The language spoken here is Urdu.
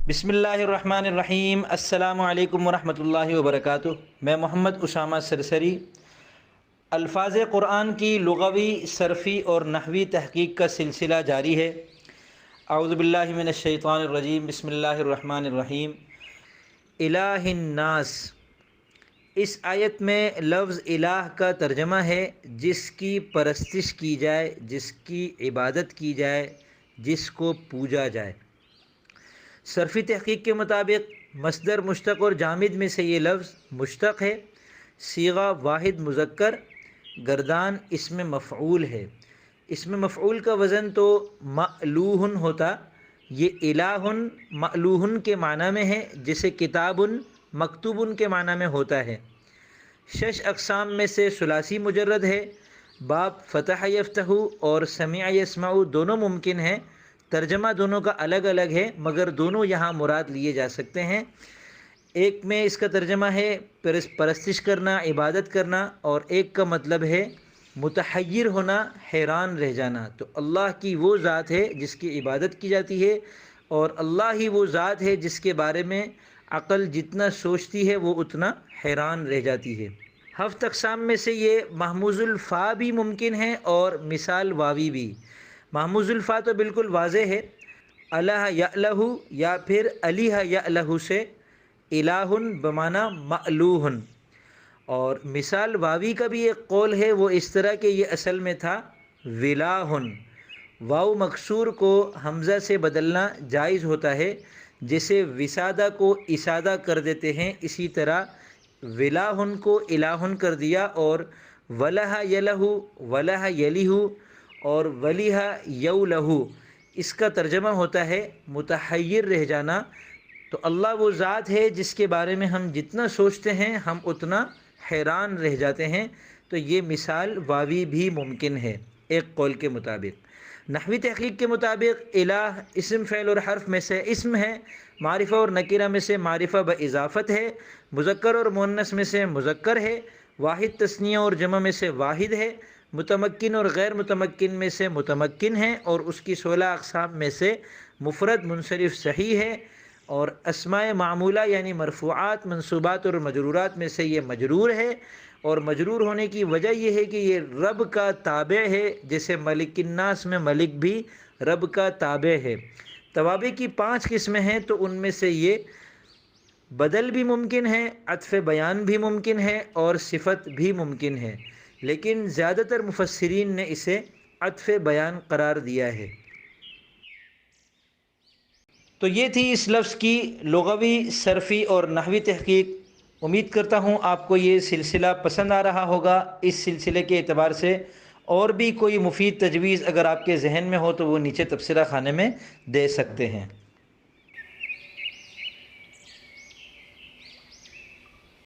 بسم اللہ الرحمن الرحیم۔ السلام علیکم ورحمۃ اللہ وبرکاتہ۔ میں محمد اسامہ سرسری الفاظ قرآن کی لغوی، صرفی اور نحوی تحقیق کا سلسلہ جاری ہے۔ اعوذ باللہ من الشیطان الرجیم، بسم اللہ الرحمن الرحیم۔ الہ الناس، اس آیت میں لفظ الہ کا ترجمہ ہے جس کی پرستش کی جائے، جس کی عبادت کی جائے، جس کو پوجا جائے۔ صرفی تحقیق کے مطابق مصدر مشتق اور جامد میں سے یہ لفظ مشتق ہے۔ صیغہ واحد مذکر، گردان اسم مفعول ہے۔ اسم مفعول کا وزن تو مألوہ ہوتا، یہ الہ مألوہ کے معنی میں ہے، جسے کتاب مکتوب کے معنی میں ہوتا ہے۔ 6 اقسام میں سے ثلاثی مجرد ہے۔ باب فتح یفتح اور سمع یسمع دونوں ممکن ہیں، ترجمہ دونوں کا الگ الگ ہے، مگر دونوں یہاں مراد لیے جا سکتے ہیں۔ ایک میں اس کا ترجمہ ہے پرستش کرنا، عبادت کرنا، اور ایک کا مطلب ہے متحیر ہونا، حیران رہ جانا۔ تو اللہ کی وہ ذات ہے جس کی عبادت کی جاتی ہے، اور اللہ ہی وہ ذات ہے جس کے بارے میں عقل جتنا سوچتی ہے وہ اتنا حیران رہ جاتی ہے۔ 7 اقسام میں سے یہ محموز الفا بھی ممکن ہے اور مثال واوی بھی۔ محموز الفا تو بالکل واضح ہے، الہ یالہ یا پھر الہ یالہ سے الہ بمعنی مألوہ، اور مثال واوی کا بھی ایک قول ہے، وہ اس طرح کہ یہ اصل میں تھا ولاہ۔ واو مکسور کو حمزہ سے بدلنا جائز ہوتا ہے، جیسے وسادہ کو اسادہ کر دیتے ہیں، اسی طرح ولاہ کو الہ کر دیا، اور ولہ یلہ، ولہ یلیہ اور ولیہ یولہ، اس کا ترجمہ ہوتا ہے متحیر رہ جانا۔ تو اللہ وہ ذات ہے جس کے بارے میں ہم جتنا سوچتے ہیں ہم اتنا حیران رہ جاتے ہیں۔ تو یہ مثال واوی بھی ممکن ہے ایک قول کے مطابق۔ نحوی تحقیق کے مطابق الہ اسم فعل اور حرف میں سے اسم ہے، معرفہ اور نکرہ میں سے معرفہ باضافت ہے، مذکر اور مؤنث میں سے مذکر ہے، واحد تثنیہ اور جمع میں سے واحد ہے، متمکن اور غیر متمکن میں سے متمکن ہے، اور اس کی 16 اقسام میں سے مفرد منصرف صحیح ہے، اور اسماء معمولہ یعنی مرفوعات، منصوبات اور مجرورات میں سے یہ مجرور ہے، اور مجرور ہونے کی وجہ یہ ہے کہ یہ رب کا تابع ہے، جیسے ملک الناس میں ملک بھی رب کا تابع ہے۔ توابع کی 5 قسمیں ہیں، تو ان میں سے یہ بدل بھی ممکن ہے، عطف بیان بھی ممکن ہے، اور صفت بھی ممکن ہے، لیکن زیادہ تر مفسرین نے اسے عطف بیان قرار دیا ہے۔ تو یہ تھی اس لفظ کی لغوی، صرفی اور نحوی تحقیق۔ امید کرتا ہوں آپ کو یہ سلسلہ پسند آ رہا ہوگا۔ اس سلسلے کے اعتبار سے اور بھی کوئی مفید تجویز اگر آپ کے ذہن میں ہو تو وہ نیچے تبصرہ خانے میں دے سکتے ہیں۔